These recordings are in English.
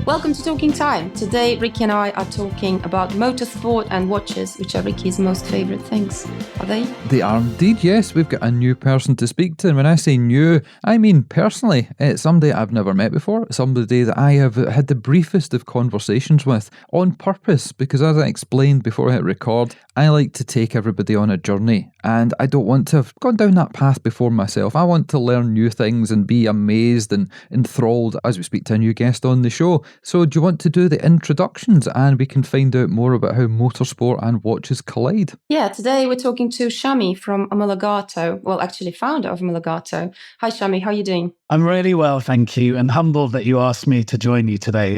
Welcome to Talking Time. Today, Ricky and I are talking about motorsport and watches, which are Ricky's most favourite things. Are they? They are indeed, yes. We've got a new person to speak to. And when I say new, I mean personally. It's somebody I've never met before. Somebody that I have had the briefest of conversations with on purpose. Because as I explained before I hit record, I like to take everybody on a journey. And I don't want to have gone down that path before myself. I want to learn new things and be amazed and enthralled as we speak to a new guest on the show. So do you want to do the introductions and we can find out more about how motorsport and watches collide? Yeah, today we're talking to Shami from Omologato. Well, actually founder of Omologato. Hi Shami, how are you doing? I'm really well, thank you, and humbled that you asked me to join you today.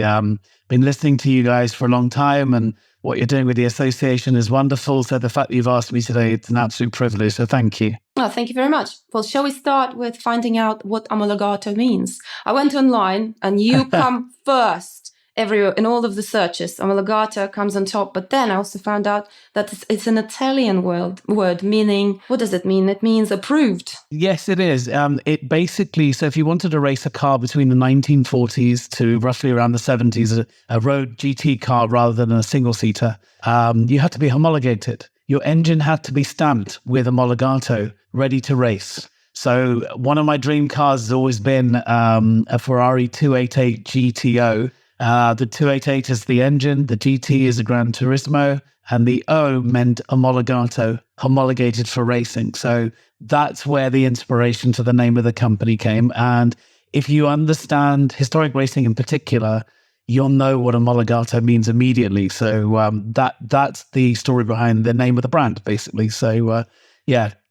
Been listening to you guys for a long time, and what you're doing with the association is wonderful. So the fact that you've asked me today, it's an absolute privilege. So thank you. Oh, thank you very much. Well, shall we start with finding out what Omologato means? I went online and you come first everywhere in all of the searches. Omologato comes on top, but then I also found out that it's an Italian word meaning, what does it mean? It means approved. Yes, it is. It basically, so if you wanted to race a car between the 1940s to roughly around the 70s, a road GT car rather than a single-seater, you had to be homologated. Your engine had to be stamped with Omologato, ready to race. So one of my dream cars has always been a Ferrari 288 GTO. The 288 is the engine, the GT is a Gran Turismo, and the O meant Omologato, homologated for racing. So that's where the inspiration to the name of the company came. And if you understand historic racing in particular, you'll know what Omologato means immediately. So that's the story behind the name of the brand, basically. So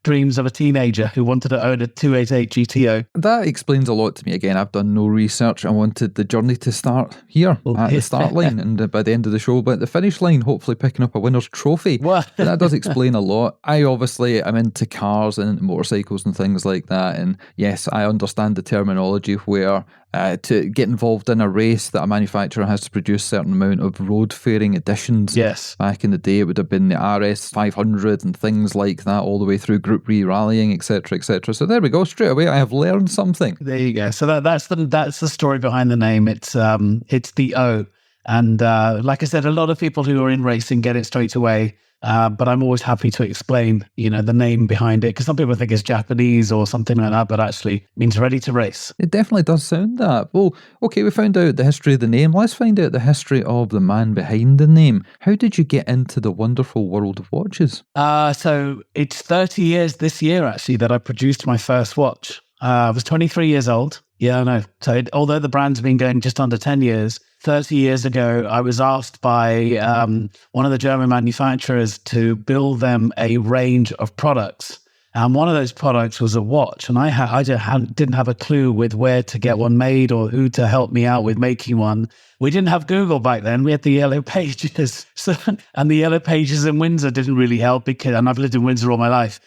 dreams of a teenager who wanted to own a 288 GTO. That explains a lot to me. Again, I've done no research. I wanted the journey to start here at the start line and by the end of the show, but the finish line, hopefully picking up a winner's trophy. That does explain a lot. I obviously am into cars and motorcycles and things like that. And yes, I understand the terminology where to get involved in a race that a manufacturer has to produce a certain amount of road-faring editions. Yes. Back in the day, it would have been the RS 500 and things like that, all the way through Group B rallying, etc., etc. So there we go. Straight away, I have learned something. There you go. So that's the story behind the name. It's the O, and like I said, a lot of people who are in racing get it straight away. But I'm always happy to explain, the name behind it, because some people think it's Japanese or something like that, but actually means ready to race. It definitely does sound that. Well, okay, we found out the history of the name. Let's find out the history of the man behind the name. How did you get into the wonderful world of watches? So it's 30 years this year, actually, that I produced my first watch. I was 23 years old. Yeah, I know. So although the brand's been going just under 10 years, 30 years ago, I was asked by one of the German manufacturers to build them a range of products. And one of those products was a watch. And I didn't have a clue with where to get one made or who to help me out with making one. We didn't have Google back then. We had the Yellow Pages. And the Yellow Pages in Windsor didn't really help, and I've lived in Windsor all my life.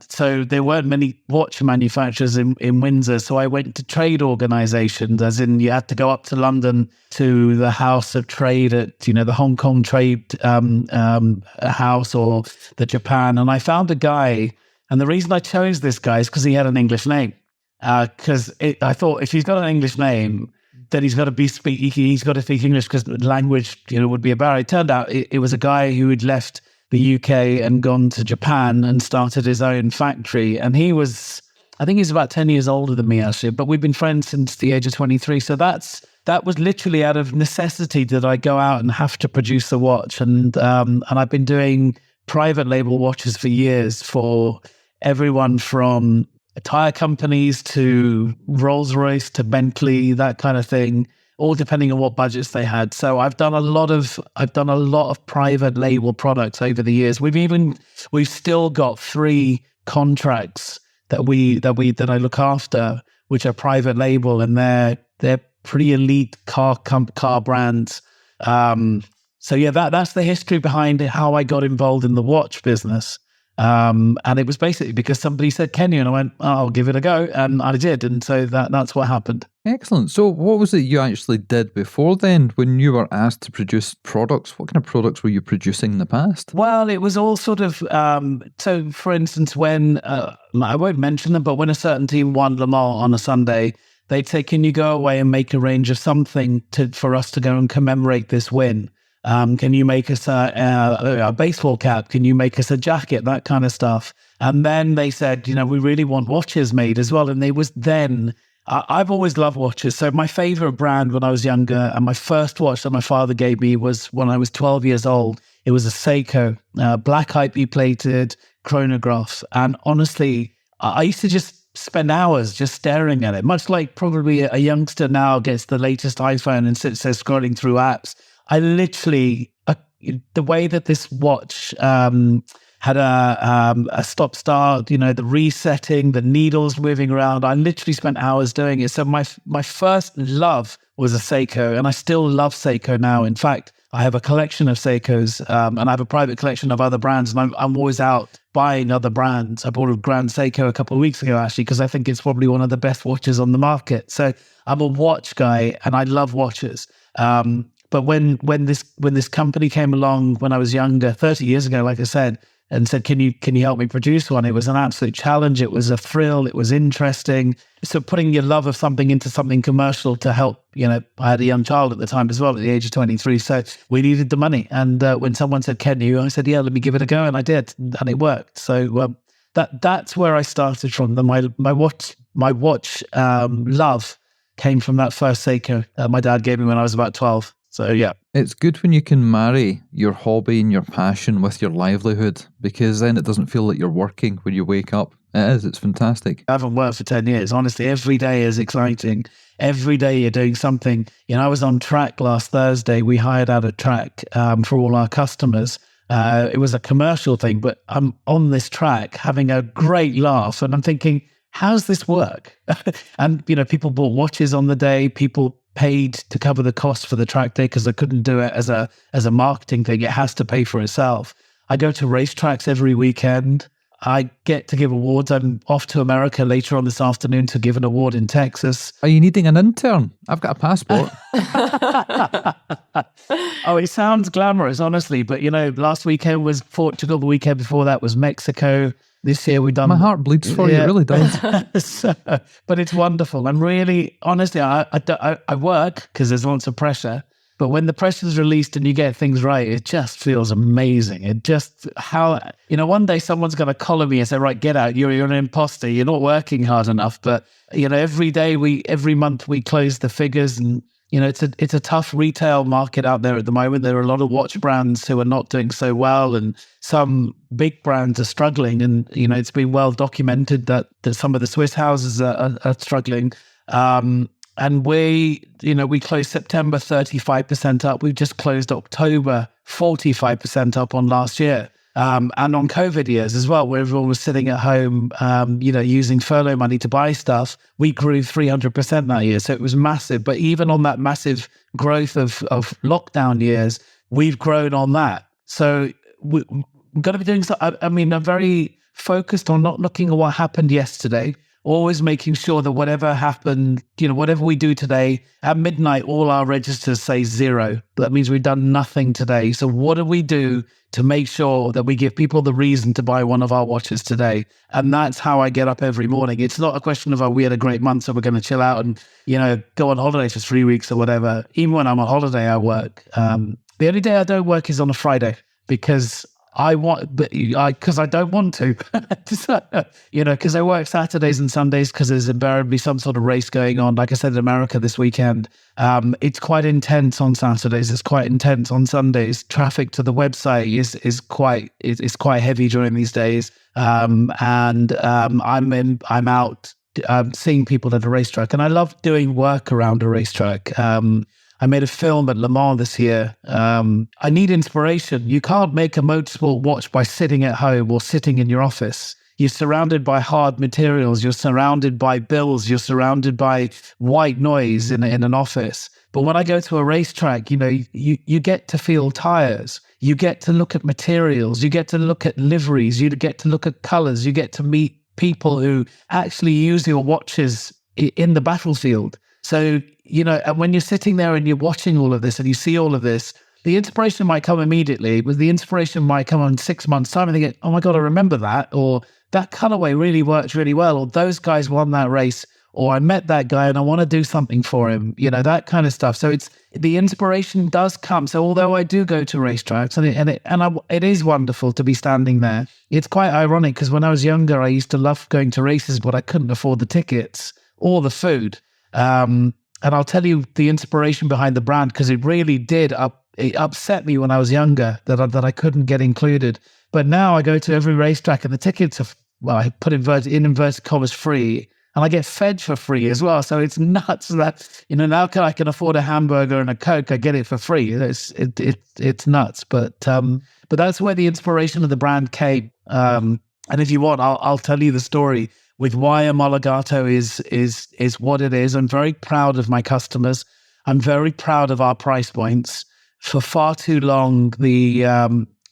So there weren't many watch manufacturers in Windsor. So I went to trade organizations, as in you had to go up to London to the House of Trade at, the Hong Kong Trade House or the Japan. And I found a guy, and the reason I chose this guy is because he had an English name. Because I thought if he's got an English name, then he's got to speak English, because language, would be a barrier. It turned out it was a guy who had left the UK and gone to Japan and started his own factory. And I think he's about 10 years older than me, actually, but we've been friends since the age of 23. So that was literally out of necessity that I go out and have to produce a watch. And I've been doing private label watches for years for everyone from tire companies to Rolls-Royce to Bentley, that kind of thing, all depending on what budgets they had. So I've done a lot of private label products over the years. We've still got 3 contracts that I look after, which are private label, and they're pretty elite car brands. So yeah, that's the history behind how I got involved in the watch business. And it was basically because somebody said, "Can you?" And I went, "I'll give it a go," and I did. And so that's what happened. Excellent. So what was it you actually did before then when you were asked to produce products? What kind of products were you producing in the past? Well, it was all sort of, so for instance, when, I won't mention them, but when a certain team won Le Mans on a Sunday, they'd say, can you go away and make a range of something for us to go and commemorate this win? Can you make us a baseball cap? Can you make us a jacket? That kind of stuff. And then they said, we really want watches made as well. And they was then, I've always loved watches. So my favorite brand when I was younger, and my first watch that my father gave me was when I was 12 years old. It was a Seiko, black IP plated chronograph. And honestly, I used to just spend hours just staring at it, much like probably a youngster now gets the latest iPhone and sits there scrolling through apps. I literally, the way that this watch had a stop-start, the resetting, the needles moving around, I literally spent hours doing it. So my first love was a Seiko, and I still love Seiko now. In fact, I have a collection of Seikos, and I have a private collection of other brands, and I'm always out buying other brands. I bought a Grand Seiko a couple of weeks ago, actually, because I think it's probably one of the best watches on the market. So I'm a watch guy, and I love watches. But when this company came along when I was younger, 30 years ago, like I said, and said, can you help me produce one? It was an absolute challenge. It was a thrill. It was interesting. So putting your love of something into something commercial to help, I had a young child at the time as well, at the age of 23. So we needed the money. And when someone said, can you? I said, yeah, let me give it a go. And I did. And it worked. So that's where I started from. My watch love came from that first Seiko my dad gave me when I was about 12. So, yeah. It's good when you can marry your hobby and your passion with your livelihood, because then it doesn't feel like you're working when you wake up. It's fantastic. I haven't worked for 10 years. Honestly, every day is exciting. Every day you're doing something. I was on track last Thursday. We hired out a track for all our customers. It was a commercial thing, but I'm on this track having a great laugh. And I'm thinking, how's this work? And, people bought watches on the day. People paid to cover the cost for the track day because I couldn't do it as a marketing thing. It has to pay for itself. I go to racetracks every weekend. I get to give awards. I'm off to America later on this afternoon to give an award in Texas. Are you needing an intern? I've got a passport. Oh, it sounds glamorous, honestly. But, last weekend was Portugal. The weekend before that was Mexico. This year we've done... My heart bleeds for you, it really does. But it's wonderful. And really, honestly, I work because there's lots of pressure. But when the pressure's released and you get things right, it just feels amazing. One day someone's going to collar me and say, right, get out. You're an imposter. You're not working hard enough. But, every month we close the figures, and it's a tough retail market out there at the moment. There are a lot of watch brands who are not doing so well, and some big brands are struggling. And, it's been well documented that some of the Swiss houses are struggling. And we closed September 35% up. We've just closed October 45% up on last year. And on COVID years as well, where everyone was sitting at home, using furlough money to buy stuff, we grew 300% that year. So it was massive. But even on that massive growth of lockdown years, we've grown on that. So we're going to be doing so. I'm very focused on not looking at what happened yesterday, always making sure that whatever happened, whatever we do today, at midnight, all our registers say 0. That means we've done nothing today. So what do we do to make sure that we give people the reason to buy one of our watches today? And that's how I get up every morning. It's not a question of, we had a great month, so we're going to chill out and, go on holiday for 3 weeks or whatever. Even when I'm on holiday, I work. The only day I don't work is on a Friday because I don't want to, because I work Saturdays and Sundays because there's invariably some sort of race going on. Like I said, in America this weekend, it's quite intense on Saturdays. It's quite intense on Sundays. Traffic to the website is quite heavy during these days. I'm out seeing people at a racetrack, and I love doing work around a racetrack. I made a film at Le Mans this year. I need inspiration. You can't make a motorsport watch by sitting at home or sitting in your office. You're surrounded by hard materials. You're surrounded by bills. You're surrounded by white noise in an office. But when I go to a racetrack, you get to feel tires. You get to look at materials. You get to look at liveries. You get to look at colors. You get to meet people who actually use your watches in the battlefield. So, and when you're sitting there and you're watching all of this and you see all of this, the inspiration might come immediately, but the inspiration might come in 6 months' time and they get, oh my God, I remember that, or that colorway really worked really well, or those guys won that race, or I met that guy and I want to do something for him, that kind of stuff. So it's the inspiration does come. So although I do go to racetracks it is wonderful to be standing there, it's quite ironic because when I was younger, I used to love going to races, but I couldn't afford the tickets or the food. And I'll tell you the inspiration behind the brand, because it really did it upset me when I was younger that I couldn't get included. But now I go to every racetrack and the tickets are, I put in inverted commas, free, and I get fed for free as well. So it's nuts that, now I can afford a hamburger and a Coke, I get it for free. It's nuts. But that's where the inspiration of the brand came. And if you want, I'll tell you the story with why Omologato is what it is. I'm very proud of my customers. I'm very proud of our price points. For far too long, the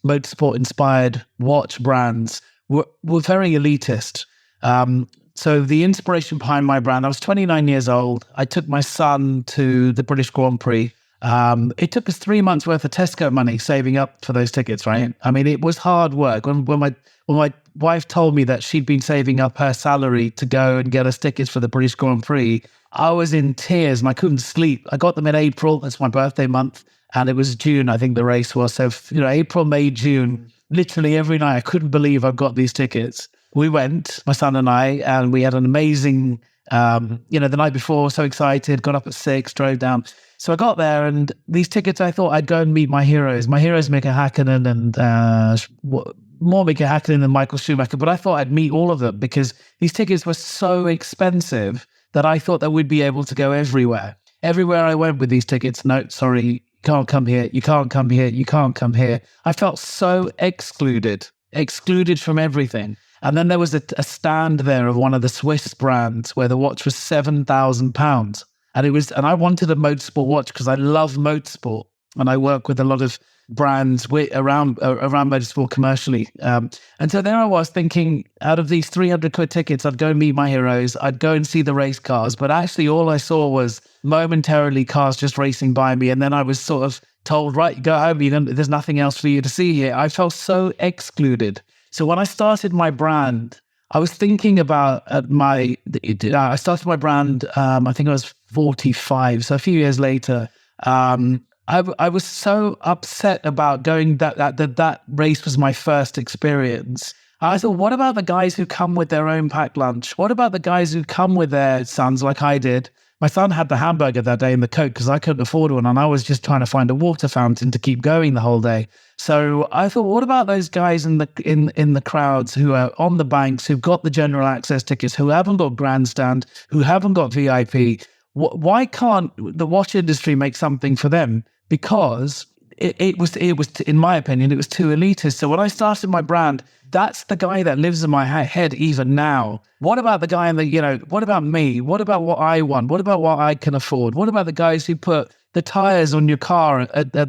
motorsport-inspired watch brands were very elitist. So the inspiration behind my brand, I was 29 years old. I took my son to the British Grand Prix. It took us 3 months worth of Tesco money saving up for those tickets, right? I mean, it was hard work. When my wife told me that she'd been saving up her salary to go and get us tickets for the British Grand Prix, I was in tears and I couldn't sleep. I got them in April. That's my birthday month. And it was June, I think the race was. So, April, May, June, literally every night, I couldn't believe I've got these tickets. We went, my son and I, and we had an amazing, the night before, so excited, got up at 6, drove down. So I got there, and these tickets, I thought I'd go and meet my heroes. My heroes, Mika Häkkinen and more Mika Häkkinen than Michael Schumacher, but I thought I'd meet all of them because these tickets were so expensive that I thought that we'd be able to go everywhere. Everywhere I went with these tickets, no, sorry, you can't come here, you can't come here, you can't come here. I felt so excluded from everything. And then there was a stand there of one of the Swiss brands where the watch was £7,000. And I wanted a motorsport watch because I love motorsport and I work with a lot of brands around motorsport commercially. And so there I was thinking, out of these 300 quid tickets, I'd go and meet my heroes. I'd go and see the race cars. But actually all I saw was momentarily cars just racing by me. And then I was sort of told, right, you go home, there's nothing else for you to see here. I felt so excluded. So when I started my brand, I was thinking about I started my brand, I think I was 45. So a few years later, I was so upset about going that race was my first experience. I thought, what about the guys who come with their own packed lunch? What about the guys who come with their sons like I did? My son had the hamburger that day and the Coke because I couldn't afford one, and I was just trying to find a water fountain to keep going the whole day. So I thought, what about those guys in the crowds who are on the banks, who've got the general access tickets, who haven't got grandstand, who haven't got VIP? Why can't the watch industry make something for them? Because it was, in my opinion, it was too elitist. So when I started my brand, that's the guy that lives in my head even now. What about the guy what about me? What about what I want? What about what I can afford? What about the guys who put the tires on your car at the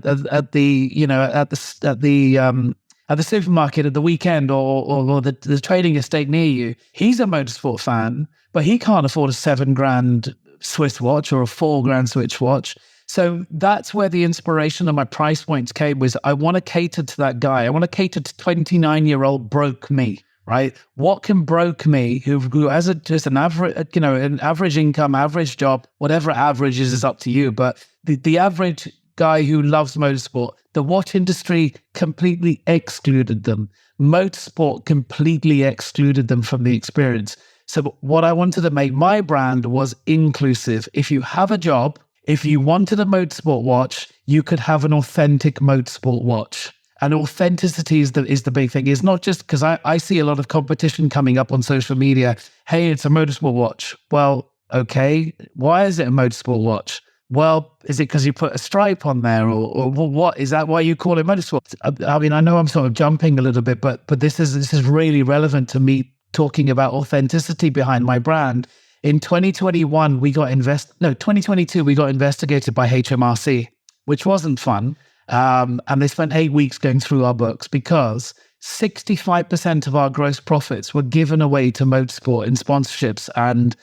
supermarket at the weekend or the trading estate near you? He's a motorsport fan, but he can't afford a $7,000 Swiss watch or a $4,000 Swiss watch. So that's where the inspiration of my price points came, was I want to cater to that guy. I want to cater to 29-year-old broke me, right? What can broke me, who has just an average, an average income, average job, whatever average is up to you. But the average guy who loves motorsport, the watch industry completely excluded them. Motorsport completely excluded them from the experience. So what I wanted to make my brand was inclusive. If you have a job, if you wanted a motorsport watch, you could have an authentic motorsport watch. And authenticity is the big thing. It's not just because I see a lot of competition coming up on social media. Hey, it's a motorsport watch. Well, okay. Why is it a motorsport watch? Well, is it because you put a stripe on there, or what? Is that why you call it motorsport? I mean, I know I'm sort of jumping a little bit, but this is really relevant to me talking about authenticity behind my brand. In 2021, 2022, we got investigated by HMRC, which wasn't fun. And they spent 8 weeks going through our books because 65% of our gross profits were given away to motorsport in sponsorships sponsorships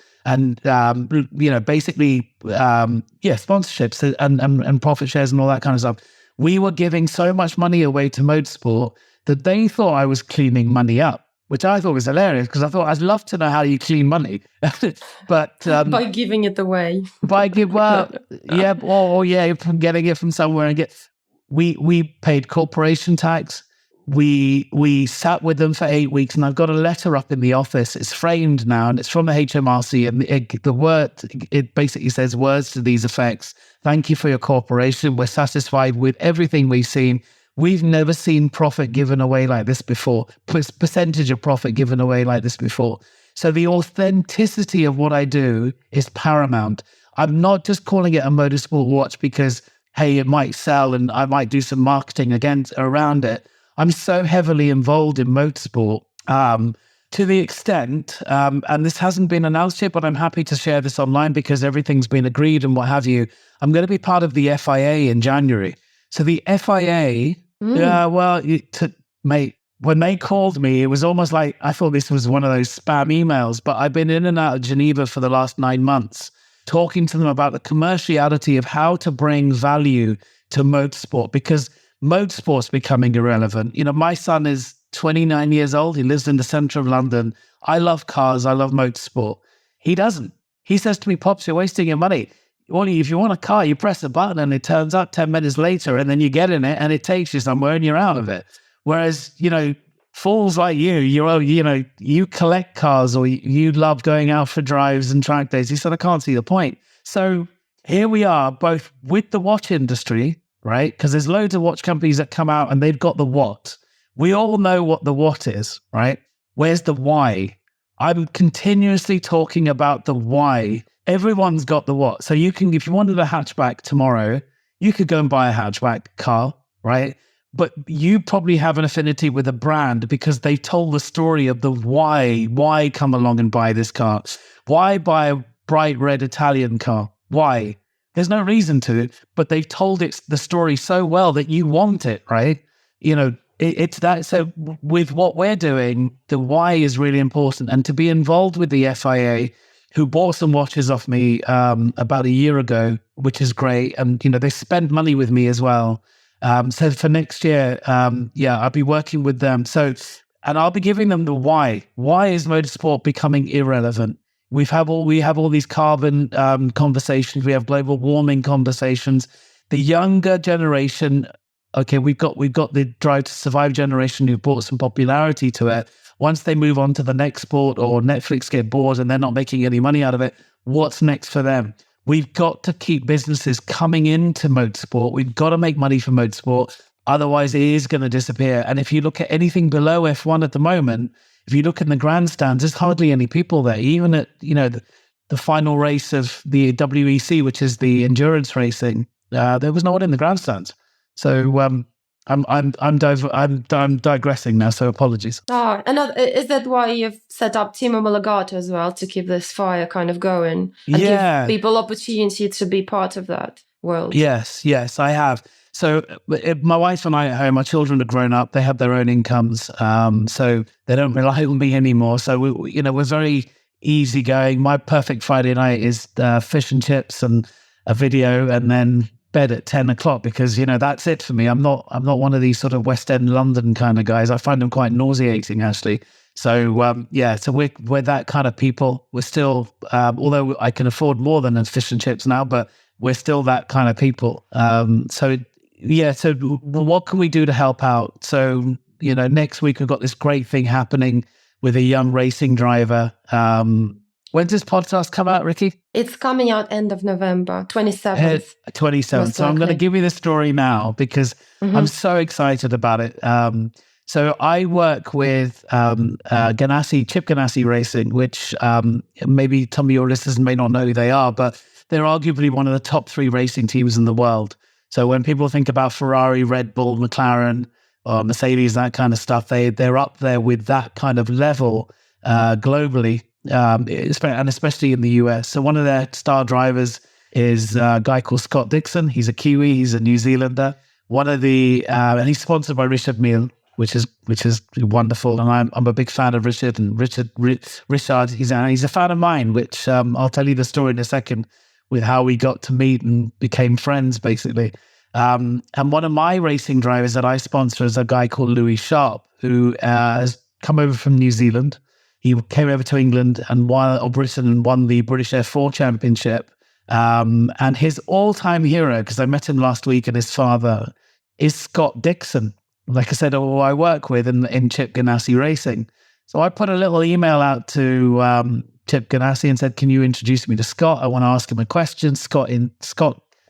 and profit shares and all that kind of stuff. We were giving so much money away to motorsport that they thought I was cleaning money up. which I thought was hilarious because I thought I'd love to know how you clean money, but By giving it away. from getting it from somewhere and we paid corporation tax. We sat with them for 8 weeks, and I've got a letter up in the office. It's framed now, and it's from the HMRC. And it basically says words to these effects: "Thank you for your cooperation. We're satisfied with everything we've seen. We've never seen profit given away like this before. Percentage of profit given away like this before." So the authenticity of what I do is paramount. I'm not just calling it a motorsport watch because, hey, it might sell and I might do some marketing around it. I'm so heavily involved in motorsport to the extent, and this hasn't been announced yet, but I'm happy to share this online because everything's been agreed and what have you. I'm going to be part of the FIA in January. So the FIA, mate, when they called me, it was almost like I thought this was one of those spam emails, but I've been in and out of Geneva for the last 9 months, talking to them about the commerciality of how to bring value to motorsport, because motorsport's becoming irrelevant. My son is 29 years old. He lives in the center of London. I love cars. I love motorsport. He doesn't. He says to me, "Pops, you're wasting your money. Only if you want a car, you press a button and it turns up 10 minutes later, and then you get in it and it takes you somewhere and you're out of it." Whereas, fools like you collect cars, or you love going out for drives and track days. He said, "I can't see the point." So here we are, both with the watch industry, right? Because there's loads of watch companies that come out and they've got the what. We all know what the what is, right? Where's the why? I'm continuously talking about the why. Everyone's got the what. So you can, if you wanted a hatchback tomorrow, you could go and buy a hatchback car, right? But you probably have an affinity with a brand because they told the story of the why. Why come along and buy this car? Why buy a bright red Italian car? Why? There's no reason to, but they've told the story so well that you want it, right? It's that. So with what we're doing, the why is really important. And to be involved with the FIA, who bought some watches off me about a year ago, which is great. And, they spent money with me as well. So for next year, I'll be working with them. And I'll be giving them the why. Why is motorsport becoming irrelevant? We have all these carbon conversations. We have global warming conversations. The younger generation, okay, we've got the Drive to Survive generation who brought some popularity to it. Once they move on to the next sport, or Netflix get bored and they're not making any money out of it, what's next for them? We've got to keep businesses coming into motorsport. We've got to make money from motorsport. Otherwise, it is going to disappear. And if you look at anything below F1 at the moment, if you look in the grandstands, there's hardly any people there. Even at the final race of the WEC, which is the endurance racing, there was no one in the grandstands. So I'm digressing now. So apologies. And is that why you've set up Team Omologato as well, to keep this fire kind of going and give people opportunity to be part of that world? Yes, I have. So my wife and I at home, our children are grown up. They have their own incomes, so they don't rely on me anymore. So we're very easygoing. My perfect Friday night is fish and chips and a video, and then bed at 10 o'clock because that's it for me. I'm not one of these sort of West End London kind of guys. I find them quite nauseating, actually. So so we're that kind of people. We're still, although I can afford more than a fish and chips now, but we're still that kind of people. So what can we do to help out? So, next week we've got this great thing happening with a young racing driver. When's this podcast come out, Ricky? It's coming out end of November, 27th. 27th. So I'm going to give you the story now because I'm so excited about it. So I work with Chip Ganassi Racing, which maybe some of your listeners may not know who they are, but they're arguably one of the top 3 racing teams in the world. So when people think about Ferrari, Red Bull, McLaren, or Mercedes, that kind of stuff, they're up there with that kind of level globally, and especially in the US. So one of their star drivers is a guy called Scott Dixon. He's a Kiwi. He's a New Zealander. One of the and he's sponsored by Richard Mille, which is wonderful. And I'm a big fan of Richard. And Richard, he's a fan of mine, which I'll tell you the story in a second, with how we got to meet and became friends, basically. And one of my racing drivers that I sponsor is a guy called Louis Sharp, who has come over from New Zealand. He came over to England and Britain and won the British F4 Championship. And his all-time hero, because I met him last week, and his father is Scott Dixon. Like I said, who I work with in Chip Ganassi Racing. So I put a little email out to Chip Ganassi and said, can you introduce me to Scott? I want to ask him a question. Scott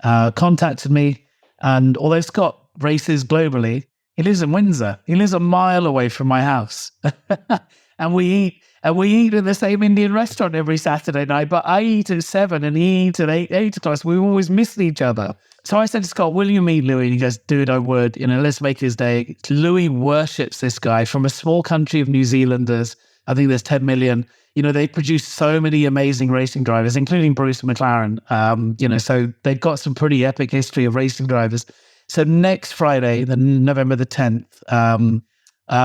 contacted me. And although Scott races globally, he lives in Windsor. He lives a mile away from my house. And we eat in the same Indian restaurant every Saturday night, but I eat at 7 and he eats at 8 o'clock. We always miss each other. So I said to Scott, will you meet Louis? And he goes, dude, I would. Let's make his day. Louis worships this guy from a small country of New Zealanders. I think there's 10 million. They produce so many amazing racing drivers, including Bruce McLaren. So they've got some pretty epic history of racing drivers. So next Friday, November the 10th,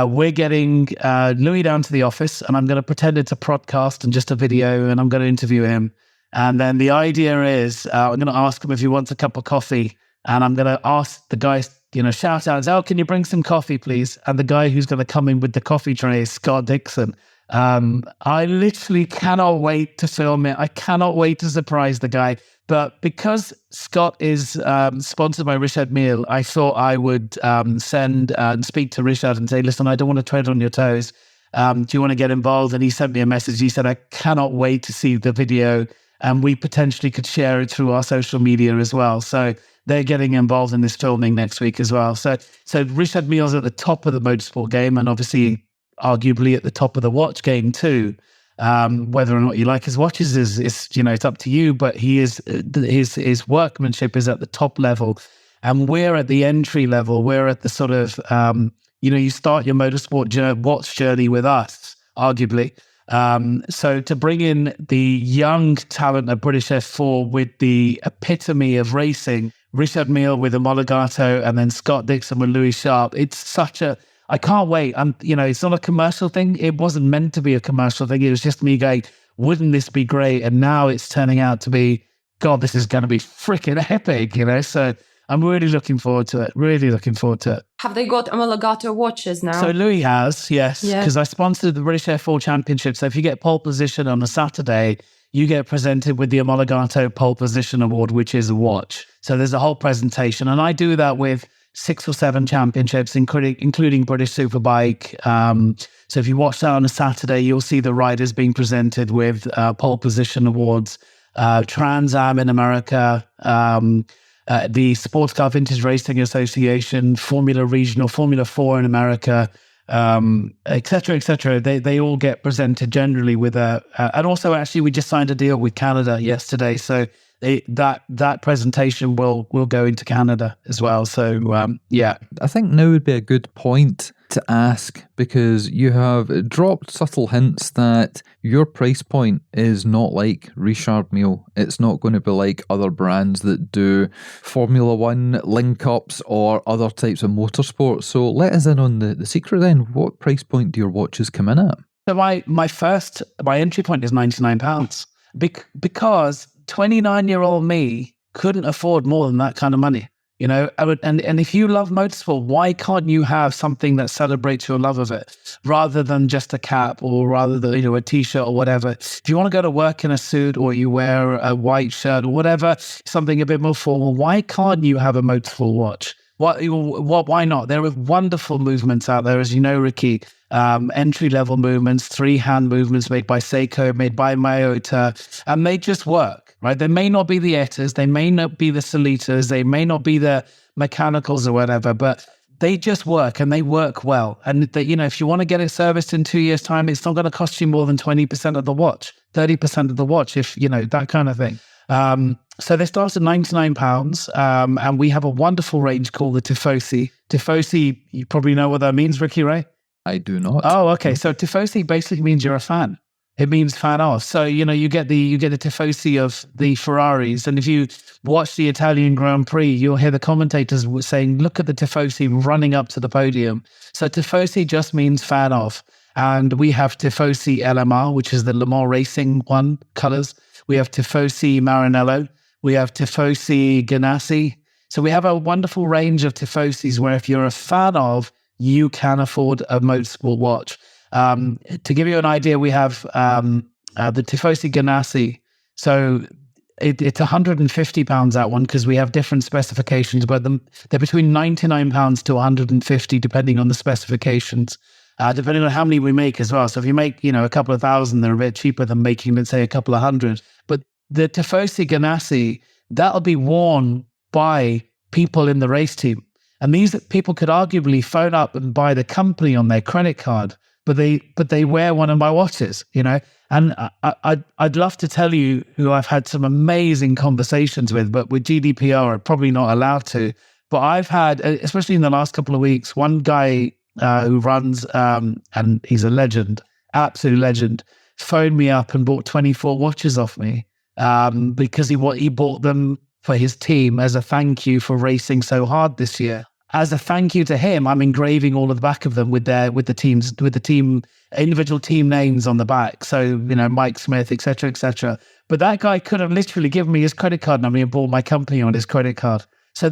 we're getting Louis down to the office, and I'm going to pretend it's a podcast and just a video, and I'm going to interview him. And then the idea is I'm going to ask him if he wants a cup of coffee, and I'm going to ask the guys, shout out, oh, can you bring some coffee, please? And the guy who's going to come in with the coffee tray is Scott Dixon. I literally cannot wait to film it. I cannot wait to surprise the guy. But because Scott is sponsored by Richard Mille, I thought I would send and speak to Richard and say, listen, I don't want to tread on your toes. Do you want to get involved? And he sent me a message. He said, I cannot wait to see the video. And we potentially could share it through our social media as well. So they're getting involved in this filming next week as well. So Richard Mille's at the top of the motorsport game, and obviously arguably at the top of the watch game too. Whether or not you like his watches is it's up to you, but he is his workmanship is at the top level, and we're at the entry level. We're at the sort of you start your motorsport watch journey with us, arguably. So to bring in the young talent of British F4 with the epitome of racing, Richard Mille with Omologato, and then Scott Dixon with Louis Sharp, I can't wait. It's not a commercial thing. It wasn't meant to be a commercial thing. It was just me going, wouldn't this be great? And now it's turning out to be, God, this is going to be freaking epic, So I'm really looking forward to it. Really looking forward to it. Have they got Omologato watches now? So Louis has, yes, Yeah. because I sponsored the British F4 Championship. So if you get pole position on a Saturday, you get presented with the Omologato Pole Position Award, which is a watch. So there's a whole presentation. And I do that with 6 or 7 championships, including British Superbike. So if you watch that on a Saturday, you'll see the riders being presented with pole position awards. Trans Am in America, the Sports Car Vintage Racing Association, Formula Regional, Formula 4 in America, et cetera, et cetera. They all get presented generally with and also actually we just signed a deal with Canada yesterday. So that presentation will go into Canada as well. So yeah, I think now would be a good point to ask, because you have dropped subtle hints that your price point is not like Richard Mille. It's not going to be like other brands that do Formula One link-ups or other types of motorsport. So let us in on the secret then. What price point do your watches come in at? So my entry point is £99 because 29-year-old me couldn't afford more than that kind of money. And if you love motorsport, why can't you have something that celebrates your love of it rather than just a cap or rather than, a t-shirt or whatever? If you want to go to work in a suit or you wear a white shirt or whatever, something a bit more formal, why can't you have a motorsport watch? Why not? There are wonderful movements out there, as you know, Ricky. Entry-level movements, 3-hand movements made by Seiko, made by Mayota, and they just work, right? They may not be the Ettas, they may not be the Solitas, they may not be the mechanicals or whatever, but they just work and they work well. And if you want to get it serviced in 2 years' time, it's not going to cost you more than 20% of the watch, 30% of the watch, if that kind of thing. So they start at £99, and we have a wonderful range called the Tifosi. Tifosi, you probably know what that means, Ricky, right? I do not. Oh, okay. So Tifosi basically means you're a fan. It means fan of. So, you get the Tifosi of the Ferraris. And if you watch the Italian Grand Prix, you'll hear the commentators saying, look at the Tifosi running up to the podium. So Tifosi just means fan of. And we have Tifosi LMR, which is the Le Mans Racing one colors. We have Tifosi Maranello. We have Tifosi Ganassi. So we have a wonderful range of Tifosis where if you're a fan of, you can afford a motorsport watch. To give you an idea, we have the Tifosi Ganassi. So it's £150 that one, because we have different specifications, but they're between £99 to £150 depending on the specifications, depending on how many we make as well. So if you make, a couple of thousand, they're a bit cheaper than making, let's say, a couple of hundred. But the Tifosi Ganassi, that'll be worn by people in the race team. And these people could arguably phone up and buy the company on their credit card, but they wear one of my watches, And I'd love to tell you who I've had some amazing conversations with, but with GDPR, I'm probably not allowed to. But I've had, especially in the last couple of weeks, one guy who runs, and he's a legend, absolute legend, phoned me up and bought 24 watches off me because he bought them for his team as a thank you for racing so hard this year. As a thank you to him, I'm engraving all of the back of them with the team individual team names on the back. So, Mike Smith, etc., etc. But that guy could have literally given me his credit card number and bought my company on his credit card. So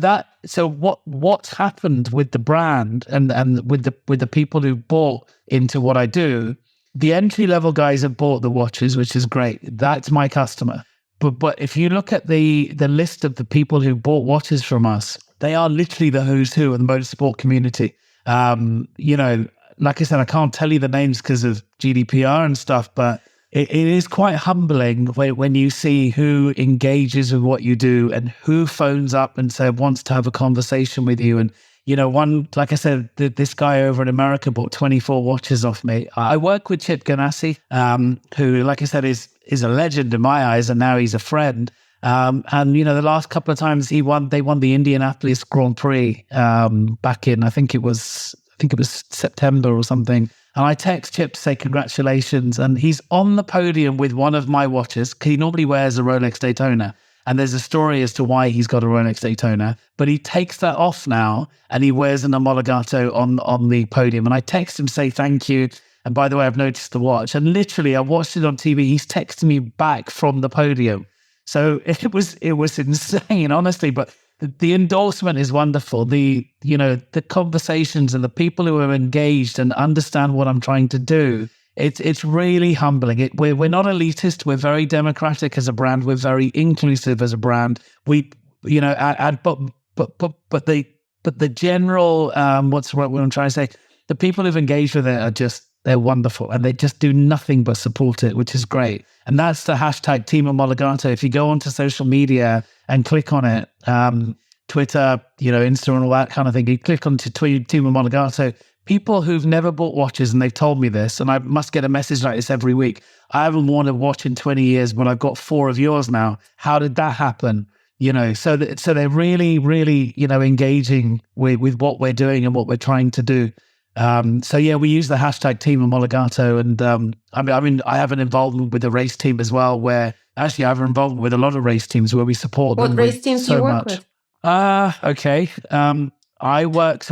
what's happened with the brand and with the people who bought into what I do, the entry level guys have bought the watches, which is great. That's my customer. But if you look at the list of the people who bought watches from us, they are literally the who's who of the motorsport community. Like I said, I can't tell you the names because of GDPR and stuff, but it is quite humbling when you see who engages with what you do and who phones up and wants to have a conversation with you. And, one, like I said, this guy over in America bought 24 watches off me. I work with Chip Ganassi, who, like I said, is a legend in my eyes, and now he's a friend. And the last couple of times they won the Indianapolis Grand Prix back in, I think it was September or something. And I text Chip to say congratulations, and he's on the podium with one of my watches. He normally wears a Rolex Daytona, and there's a story as to why he's got a Rolex Daytona, but he takes that off now and he wears an Omologato on the podium. And I text him, say thank you. And by the way, I've noticed the watch, and literally I watched it on TV. He's texting me back from the podium. So it was insane, honestly, but the endorsement is wonderful. The conversations and the people who are engaged and understand what I'm trying to do, it's really humbling. We're not elitist. We're very democratic as a brand. We're very inclusive as a brand. But the general, what's the right word I'm trying to say? The people who've engaged with it they're wonderful, and they just do nothing but support it, which is great. And that's the hashtag Team Omologato. If you go onto social media and click on it, Twitter, Insta and all that kind of thing, you click onto Team Omologato, people who've never bought watches, and they've told me this, and I must get a message like this every week. I haven't worn a watch in 20 years, but I've got 4 of yours now. How did that happen? So they're really, really, engaging with what we're doing and what we're trying to do. We use the hashtag Team Omologato, and I have an involvement with the race team as well, where actually I have an involvement with a lot of race teams where we support them. What race teams do you work with? Okay. So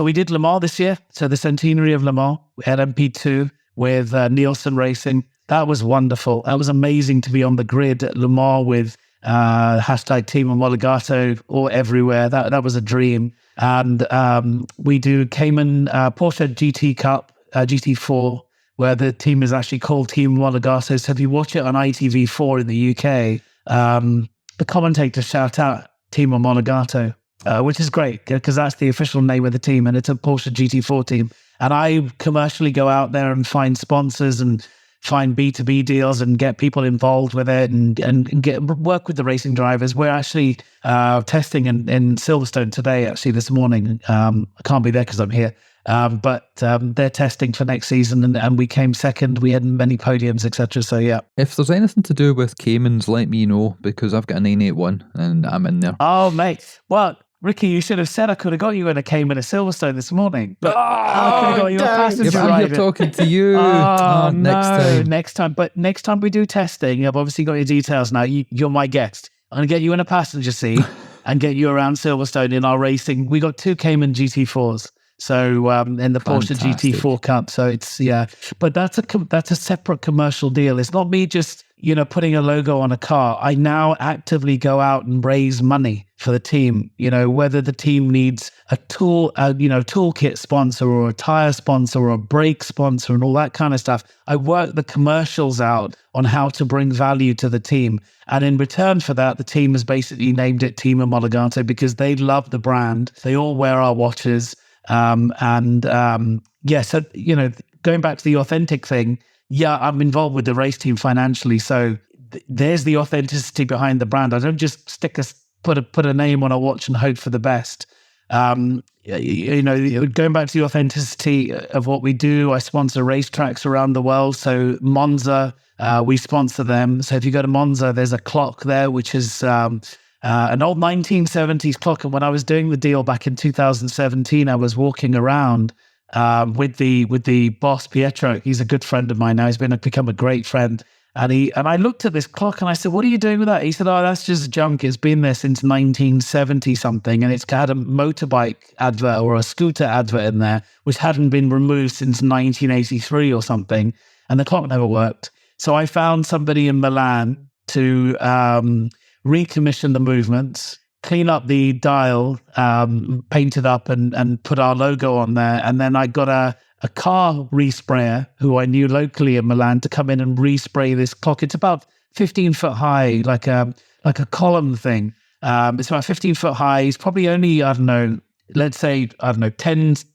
we did Le Mans this year, so the centenary of Le Mans. We had MP2 with Nielsen Racing. That was wonderful. That was amazing to be on the grid at Le Mans with hashtag Team Omologato all everywhere. That was a dream. And we do Cayman Porsche GT Cup, GT4, where the team is actually called Team Omologato. So if you watch it on ITV4 in the UK, the commentators shout out Team Omologato, which is great because that's the official name of the team, and it's a Porsche GT4 team. And I commercially go out there and find sponsors and find B2B deals and get people involved with it and work with the racing drivers. We're actually testing in Silverstone today, actually this morning. I can't be there because I'm here. But they're testing for next season, and we came second. We had many podiums, etc. So yeah. If there's anything to do with Caymans, let me know, because I've got a 981 and I'm in there. Oh, mate. Well, Ricky, you should have said I could have got you in a Cayman at Silverstone this morning. But I could have got you a passenger ride. I'm here talking to you. Next time. But next time we do testing, I've obviously got your details now. You're my guest. I'm going to get you in a passenger seat and get you around Silverstone in our racing. We got 2 Cayman GT4s. So in the Porsche GT4 Cup. So it's, but that's a separate commercial deal. It's not me just, putting a logo on a car. I now actively go out and raise money for the team, whether the team needs a toolkit sponsor or a tire sponsor or a brake sponsor and all that kind of stuff. I work the commercials out on how to bring value to the team. And in return for that, the team has basically named it Team Omologato because they love the brand. They all wear our watches. So, going back to the authentic thing, I'm involved with the race team financially. So there's the authenticity behind the brand. I don't just put a name on a watch and hope for the best. Going back to the authenticity of what we do, I sponsor racetracks around the world. So Monza, we sponsor them. So if you go to Monza, there's a clock there, which is an old 1970s clock. And when I was doing the deal back in 2017, I was walking around with the boss Pietro. He's a good friend of mine now. He's become a great friend. And I looked at this clock and I said, "What are you doing with that?" He said, "Oh, that's just junk. It's been there since 1970 something, and it's had a motorbike advert or a scooter advert in there, which hadn't been removed since 1983 or something, and the clock never worked." So I found somebody in Milan to recommission the movements, clean up the dial, paint it up, and put our logo on there. And then I got a car resprayer who I knew locally in Milan to come in and respray this clock. It's about 15 foot high, like a column thing. It's about 15 foot high. It's probably only, 10,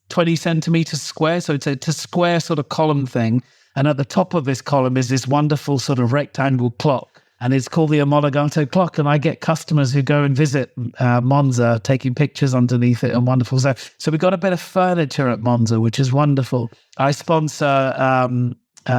20 centimeters square. So it's a square sort of column thing. And at the top of this column is this wonderful sort of rectangle clock. And it's called the Omologato clock. And I get customers who go and visit Monza, taking pictures underneath it and wonderful stuff. So we've got a bit of furniture at Monza, which is wonderful. I sponsor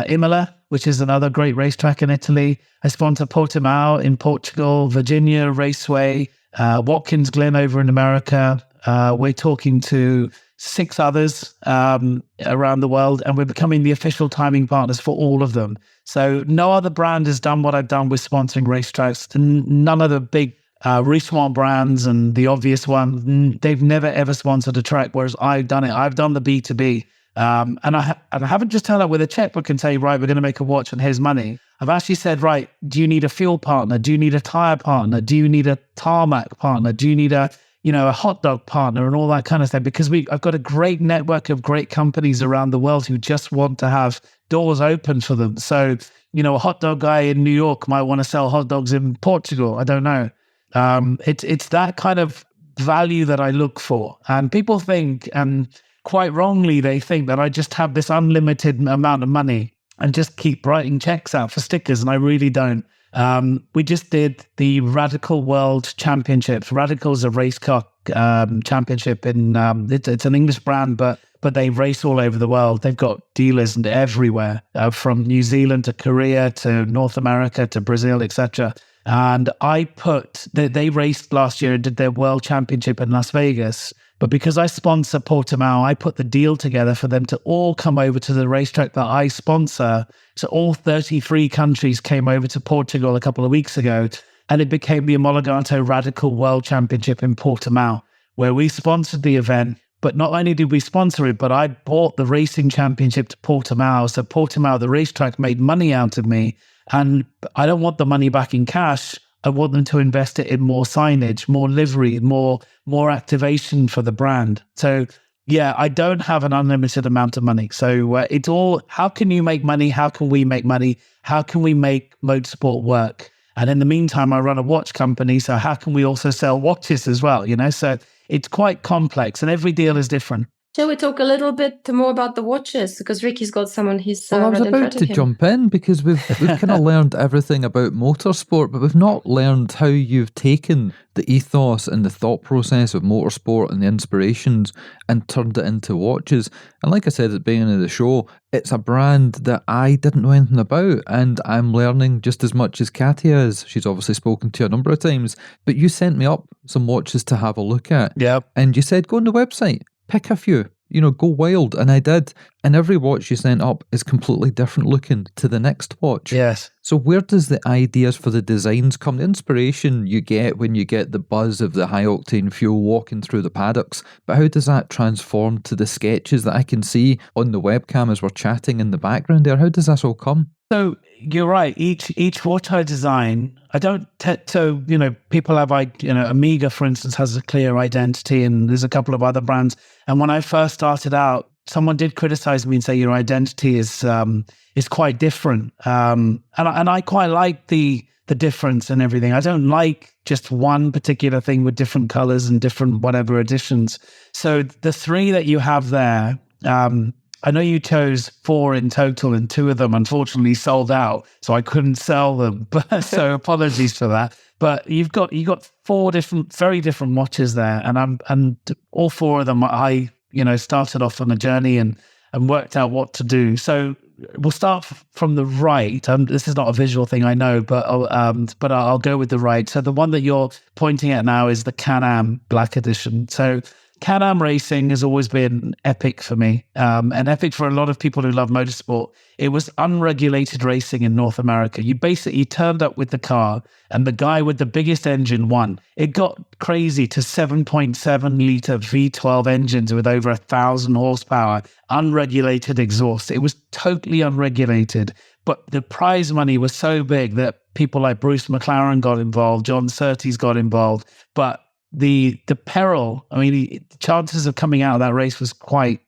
Imola, which is another great racetrack in Italy. I sponsor Portimao in Portugal, Virginia Raceway, Watkins Glen over in America. We're talking to 6 others around the world, and we're becoming the official timing partners for all of them. So no other brand has done what I've done with sponsoring racetracks. None of the big Richemont brands and the obvious ones, they've never ever sponsored a track, whereas I've done it. I've done the B2B. And I haven't just turned up with a checkbook and say, right, we're going to make a watch and here's money. I've actually said, right, do you need a fuel partner? Do you need a tire partner? Do you need a tarmac partner? Do you need a hot dog partner and all that kind of stuff? Because I've got a great network of great companies around the world who just want to have doors open for them. So, a hot dog guy in New York might want to sell hot dogs in Portugal. I don't know. It's that kind of value that I look for. And people think, and quite wrongly, they think that I just have this unlimited amount of money and just keep writing checks out for stickers. And I really don't. We just did the Radical World Championships. Radical is a race car championship in it's an English brand, but they race all over the world. They've got dealers everywhere, from New Zealand to Korea to North America to Brazil, etc. And they raced last year and did their world championship in Las Vegas. But because I sponsor Portimao, I put the deal together for them to all come over to the racetrack that I sponsor. So all 33 countries came over to Portugal a couple of weeks ago, and it became the Omologato Radical World Championship in Portimao, where we sponsored the event. But not only did we sponsor it, but I bought the racing championship to Portimao. So Portimao, the racetrack, made money out of me. And I don't want the money back in cash. I want them to invest it in more signage, more livery, more activation for the brand. So yeah, I don't have an unlimited amount of money. So it's all, how can you make money? How can we make money? How can we make motorsport work? And in the meantime, I run a watch company. So how can we also sell watches as well? So it's quite complex and every deal is different. Shall we talk a little bit more about the watches? Because Ricky's got some on his Well, I was about to jump in because we've kind of learned everything about motorsport, but we've not learned how you've taken the ethos and the thought process of motorsport and the inspirations and turned it into watches. And like I said at the beginning of the show, it's a brand that I didn't know anything about, and I'm learning just as much as Katia is. She's obviously spoken to you a number of times, but you sent me up some watches to have a look at. Yeah. And you said, go on the website, pick a few, go wild. And I did. And every watch you sent up is completely different looking to the next watch. Yes. So where does the ideas for the designs come? The inspiration you get when you get the buzz of the high octane fuel walking through the paddocks. But how does that transform to the sketches that I can see on the webcam as we're chatting in the background there? How does this all come? So, you're right. Each watch I design, I don't. So people have Amiga, for instance, has a clear identity, and there's a couple of other brands. And when I first started out, someone did criticize me and say your identity is quite different. And I quite like the difference and everything. I don't like just one particular thing with different colors and different whatever additions. So the 3 that you have there, I know you chose 4 in total, and 2 of them unfortunately sold out, so I couldn't sell them. So apologies for that. But you got 4 different, very different watches there, and all 4 of them I started off on a journey and worked out what to do. So we'll start from the right. This is not a visual thing, I know, but I'll go with the right. So the one that you're pointing at now is the Can-Am Black Edition. So Can-Am racing has always been epic for me, and epic for a lot of people who love motorsport. It was unregulated racing in North America. You basically turned up with the car, and the guy with the biggest engine won. It got crazy to 7.7 litre V12 engines with over 1,000 horsepower, unregulated exhaust. It was totally unregulated, but the prize money was so big that people like Bruce McLaren got involved, John Surtees got involved, but the peril, the chances of coming out of that race was quite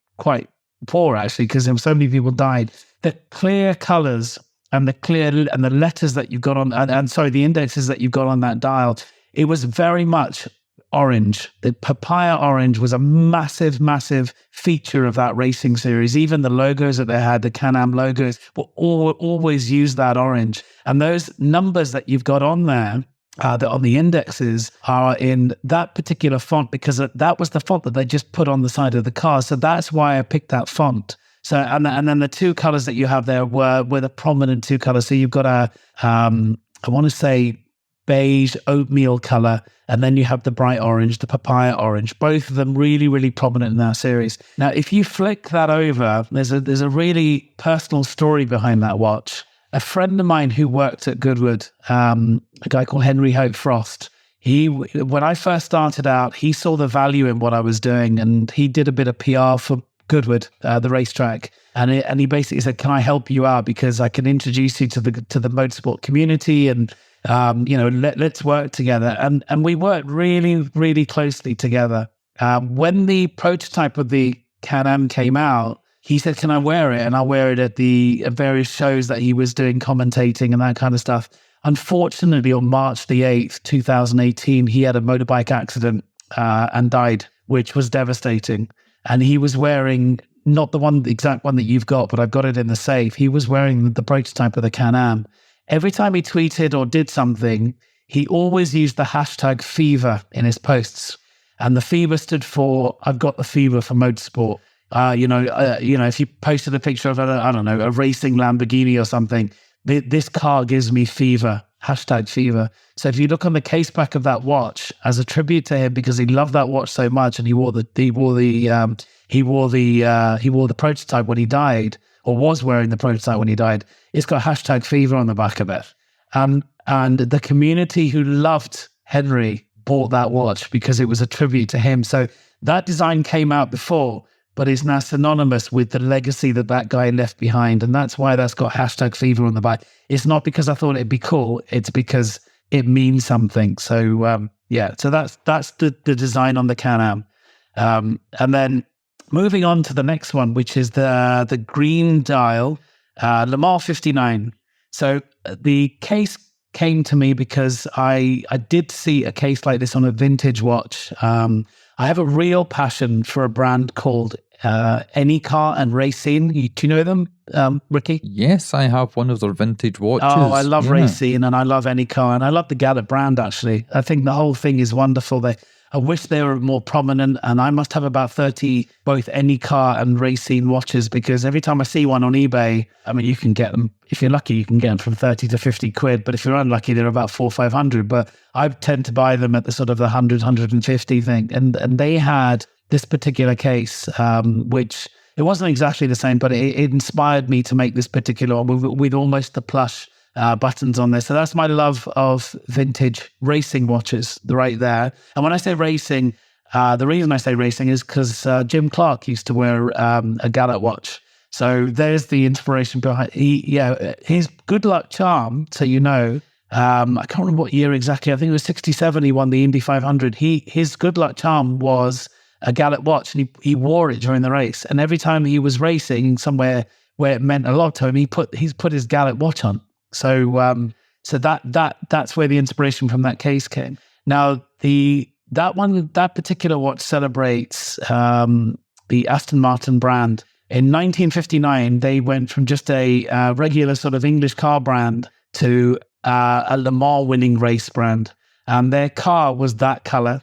poor, actually, because so many people died. The clear colors and the letters that you've got on, the indexes that you've got on that dial, it was very much orange. The papaya orange was a massive feature of that racing series. Even the logos that they had, the Can-Am logos, will always use that orange. And those numbers that you've got on there, that on the indexes are in that particular font, because that was the font that they just put on the side of the car. So that's why I picked that font. So and then the 2 colors that you have there were the prominent 2 colors. So you've got I want to say beige oatmeal color, and then you have the bright orange, the papaya orange. Both of them really prominent in that series. Now, if you flick that over, there's a really personal story behind that watch. A friend of mine who worked at Goodwood, a guy called Henry Hope Frost, when I first started out, he saw the value in what I was doing, and he did a bit of PR for Goodwood, the racetrack, and he basically said, "Can I help you out, because I can introduce you to the motorsport community, and let's work together." And we worked really closely together. When the prototype of the Can-Am came out, he said, "Can I wear it?" And I'll wear it at the various shows that he was doing, commentating and that kind of stuff. Unfortunately, on March the 8th, 2018, he had a motorbike accident and died, which was devastating. And he was wearing, not the exact one that you've got, but I've got it in the safe. He was wearing the prototype of the Can-Am. Every time he tweeted or did something, he always used the hashtag fever in his posts. And the fever stood for, "I've got the fever for motorsport." If you posted a picture of a racing Lamborghini or something, this car gives me fever, hashtag fever. So if you look on the case back of that watch as a tribute to him, because he loved that watch so much, and he wore the prototype when he died, or was wearing the prototype when he died, it's got hashtag fever on the back of it. And the community who loved Henry bought that watch because it was a tribute to him. So that design came out before, but it's now synonymous with the legacy that guy left behind. And that's why that's got hashtag fever on the back. It's not because I thought it'd be cool. It's because it means something. So, so that's the design on the Can-Am. And then moving on to the next one, which is the green dial, Le Mans 59. So the case came to me because I did see a case like this on a vintage watch. I have a real passion for a brand called Anycar and Racine. Do you know them, Ricky? Yes, I have one of their vintage watches. Oh, I love Racine, and I love Anycar, and I love the Gallup brand, actually. I think the whole thing is wonderful. I wish they were more prominent, and I must have about 30 both Anycar and Racine watches, because every time I see one on eBay, you can get them, if you're lucky, you can get them from 30 to 50 quid, but if you're unlucky, they're about 400 or 500. But I tend to buy them at the sort of the 100, 150 thing. And they had this particular case, which it wasn't exactly the same, but it inspired me to make this particular one with almost the plush buttons on there. So that's my love of vintage racing watches right there. And when I say racing, the reason I say racing is because Jim Clark used to wear a Gallup watch. So there's the inspiration behind his good luck charm. So I can't remember what year exactly. I think it was 67. He won the Indy 500. His good luck charm was a Gallet watch, and he wore it during the race. And every time he was racing somewhere where it meant a lot to him, he's put his Gallet watch on. So that's where the inspiration from that case came. Now that particular watch celebrates the Aston Martin brand. In 1959, they went from just a regular sort of English car brand to a Le Mans winning race brand. And their car was that color,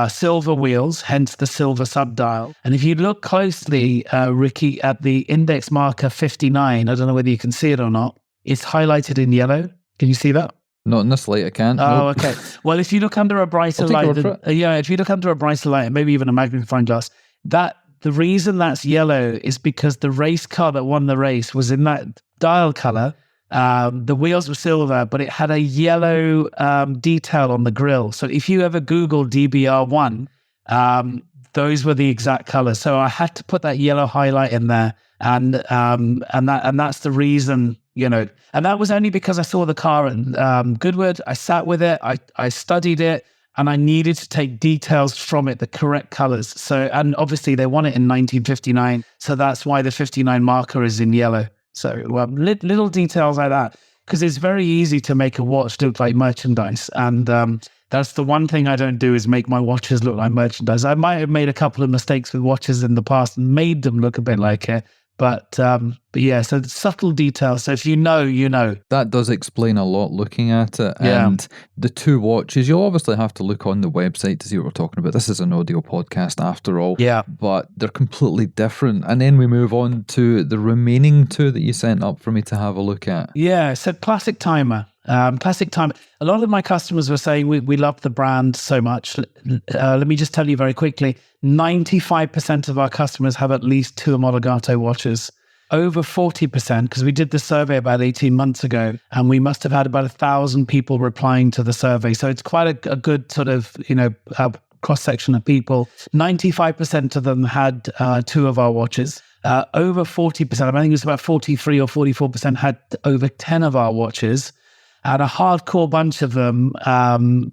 silver wheels, hence the silver subdial. And if you look closely, Ricky, at the index marker 59, I don't know whether you can see it or not, it's highlighted in yellow. Can you see that? Not in this light, I can't. Oh, Nope. okay. Well, if you look under a brighter light, if you look under a brighter light, maybe even a magnifying glass, the reason that's yellow is because the race car that won the race was in that dial color. The wheels were silver, but it had a yellow detail on the grille. So if you ever Google DBR1, those were the exact colors. So I had to put that yellow highlight in there, and that's the reason, and that was only because I saw the car at Goodwood. I sat with it, I studied it, and I needed to take details from it, the correct colors. So, and obviously they won it in 1959, so that's why the 59 marker is in yellow. So little details like that, because it's very easy to make a watch look like merchandise. And that's the one thing I don't do, is make my watches look like merchandise. I might have made a couple of mistakes with watches in the past and made them look a bit like it. But yeah, so subtle details. So if you know. That does explain a lot looking at it. Yeah. And the two watches, you'll obviously have to look on the website to see what we're talking about. This is an audio podcast after all. Yeah. But they're completely different. And then we move on to the remaining two that you sent up for me to have a look at. Yeah, so Classic Timer. Classic Timer. A lot of my customers were saying we love the brand so much. Let me just tell you very quickly, 95% of our customers have at least two Omologato watches. Over 40%, because we did the survey about 18 months ago, and we must have had about 1,000 people replying to the survey. So it's quite a good sort of, cross-section of people. 95% of them had two of our watches. Over 40%, I think it was about 43 or 44% had over 10 of our watches. And a hardcore bunch of them,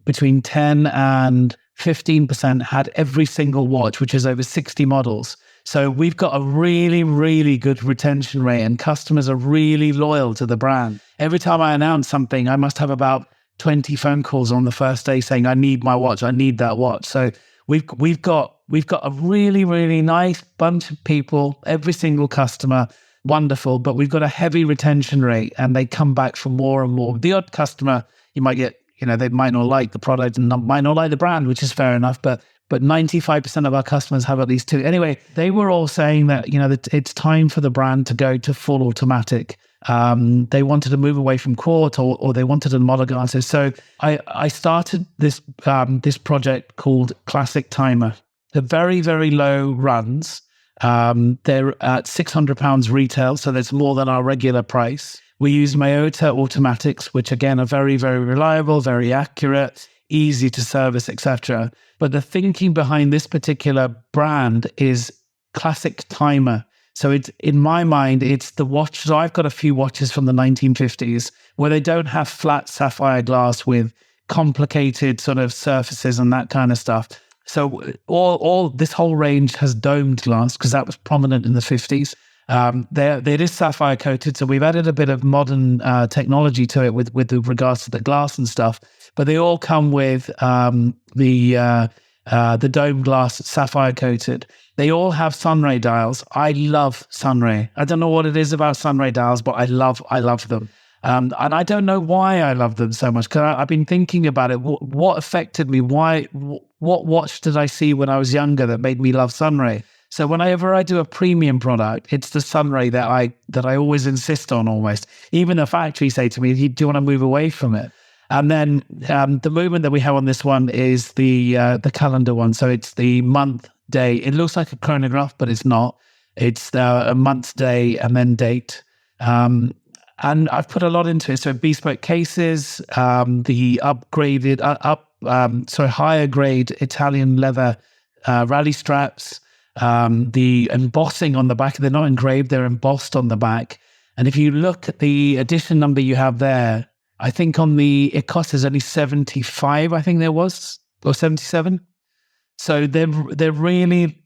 between 10 and 15%, had every single watch, which is over 60 models. So we've got a really, really good retention rate, and customers are really loyal to the brand. Every time I announce something, I must have about 20 phone calls on the first day saying, I need my watch, I need that watch. So we've got a really, really nice bunch of people, every single customer, wonderful, but we've got a heavy retention rate, and they come back for more and more. The odd customer, you might get, they might not like the product and might not like the brand, which is fair enough, but 95% of our customers have at least two. Anyway, they were all saying that, that it's time for the brand to go to full automatic. They wanted to move away from quart, or they wanted a Omologato. So I started this project called Classic Timer. They're very, very low runs. They're at £600 retail, so that's more than our regular price. We use Miyota automatics, which again are very, very reliable, very accurate, easy to service, etc. But the thinking behind this particular brand is Classic Timer. So it's, in my mind, it's the watch. So I've got a few watches from the 1950s where they don't have flat sapphire glass with complicated sort of surfaces and that kind of stuff. So all this whole range has domed glass, because that was prominent in the 50s. It is sapphire coated, so we've added a bit of modern technology to it with regards to the glass and stuff. But they all come with the dome glass sapphire coated. They all have sunray dials. I love sunray. I don't know what it is about sunray dials, but I love them. And I don't know why I love them so much, because I've been thinking about it. What affected me? What watch did I see when I was younger that made me love sunray? So whenever I do a premium product, it's the sunray that I always insist on almost. Even the factory say to me, do you want to move away from it? And then the movement that we have on this one is the calendar one. So it's the month, day. It looks like a chronograph, but it's not. It's a month, day, and then date. And I've put a lot into it. So bespoke cases, the upgraded, higher grade Italian leather rally straps, The embossing on the back, they're not engraved, they're embossed on the back. And if you look at the edition number you have there, I think on it costs only 75, I think there was, or 77. So they're really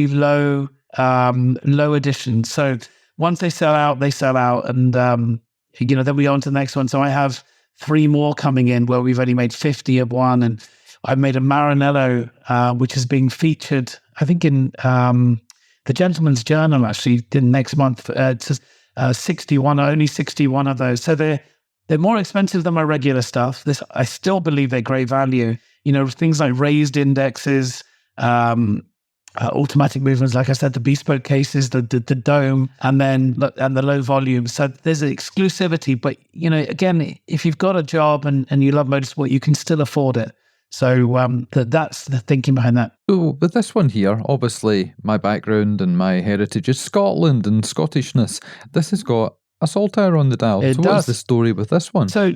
low edition. So once they sell out, and then we go on to the next one. So I have 3 more coming in where we've only made 50 of one, and I've made a Maranello, which is being featured, I think, in the Gentleman's Journal, actually, next month. It's 61, only 61 of those. So they're more expensive than my regular stuff. I still believe they're great value. Things like raised indexes, automatic movements, like I said, the bespoke cases, the dome, and the low volume. So there's an exclusivity. But, again, if you've got a job and you love motorsport, you can still afford it. So that's the thinking behind that. So with this one here, obviously my background and my heritage is Scotland and Scottishness. This has got a saltire on the dial. So what's the story with this one? So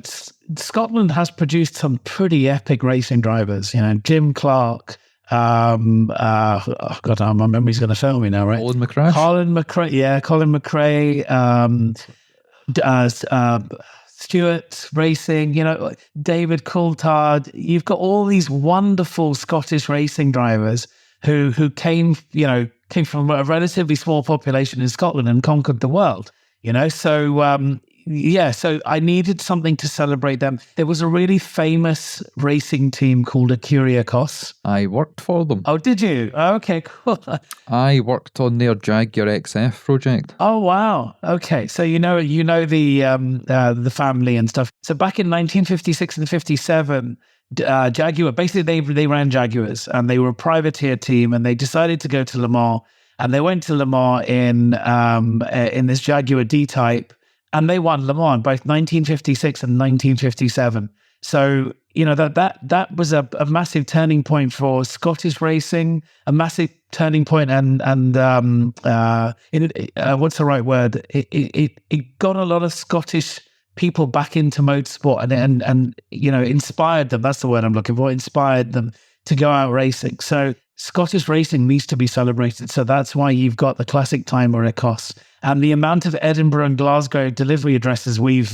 Scotland has produced some pretty epic racing drivers. Jim Clark. God, my memory's going to fail me now, right? Colin McRae. Colin McRae. Stewart Racing, David Coulthard. You've got all these wonderful Scottish racing drivers who came from a relatively small population in Scotland and conquered the world. So I needed something to celebrate them. There was a really famous racing team called Kyriakos. I worked for them. Oh, did you? Oh, okay, cool. I worked on their Jaguar XF project. Oh, wow. Okay, so you know the family and stuff. So back in 1956 and 57, Jaguar, basically they ran Jaguars, and they were a privateer team, and they decided to go to Le Mans, and they went to Le Mans in this Jaguar D-Type. And they won Le Mans both 1956 and 1957. So, that was a massive turning point for Scottish racing, a massive turning point, and what's the right word? It got a lot of Scottish people back into motorsport and inspired them. That's the word I'm looking for. Inspired them to go out racing. So Scottish racing needs to be celebrated. So that's why you've got the classic timer it costs. And the amount of Edinburgh and Glasgow delivery addresses we've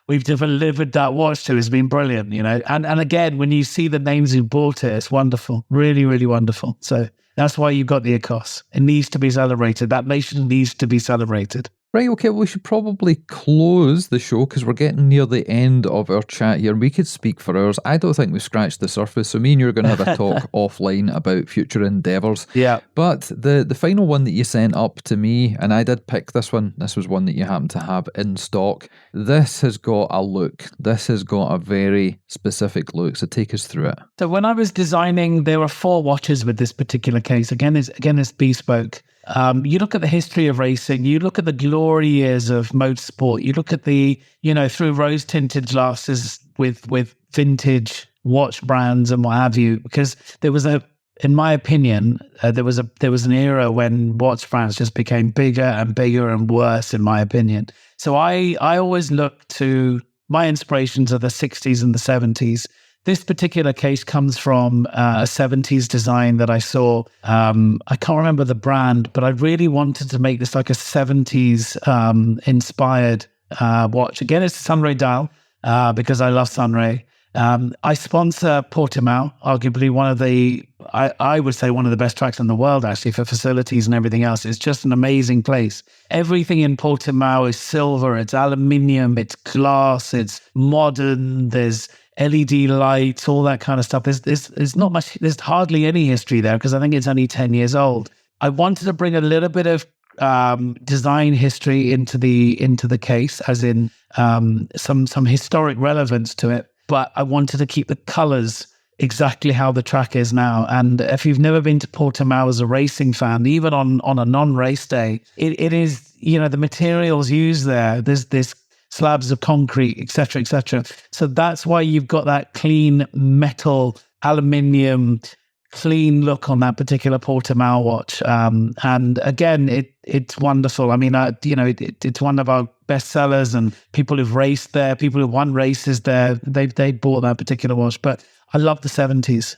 delivered that watch to has been brilliant, And again, when you see the names who bought it, it's wonderful, really, really wonderful. So that's why you've got the Ecos. It needs to be celebrated. That nation needs to be celebrated. Right, okay, well, we should probably close the show because we're getting near the end of our chat here. We could speak for hours. I don't think we've scratched the surface, so me and you are going to have a talk offline about future endeavours. Yeah. But the final one that you sent up to me, and I did pick this one, this was one that you happen to have in stock. This has got a look. This has got a very specific look, so take us through it. So when I was designing, there were 4 watches with this particular case. Again, it's bespoke. You look at the history of racing, you look at the glory years of motorsport, you look at through rose-tinted glasses with vintage watch brands and what have you, because there was in my opinion, there was an era when watch brands just became bigger and bigger and worse, in my opinion. So I always look to my inspirations of the 60s and the 70s. This particular case comes from a 70s design that I saw. I can't remember the brand, but I really wanted to make this like a 70s inspired watch. Again, it's a Sunray dial because I love Sunray. I sponsor Portimao, arguably I would say one of the best tracks in the world, actually, for facilities and everything else. It's just an amazing place. Everything in Portimao is silver, it's aluminium, it's glass, it's modern, there's LED lights, all that kind of stuff. There's not much, there's hardly any history there because I think it's only 10 years old. I wanted to bring a little bit of design history into the case, as in some historic relevance to it. But I wanted to keep the colors exactly how the track is now. And if you've never been to Portimao as a racing fan, even on a non-race day, it is, the materials used there, there's slabs of concrete, etc., etc. So that's why you've got that clean metal, aluminium, clean look on that particular Portimao watch. And again, it's wonderful. I mean, it's one of our best sellers, and people who've raced there, people who've won races there, they bought that particular watch. But I love the 70s.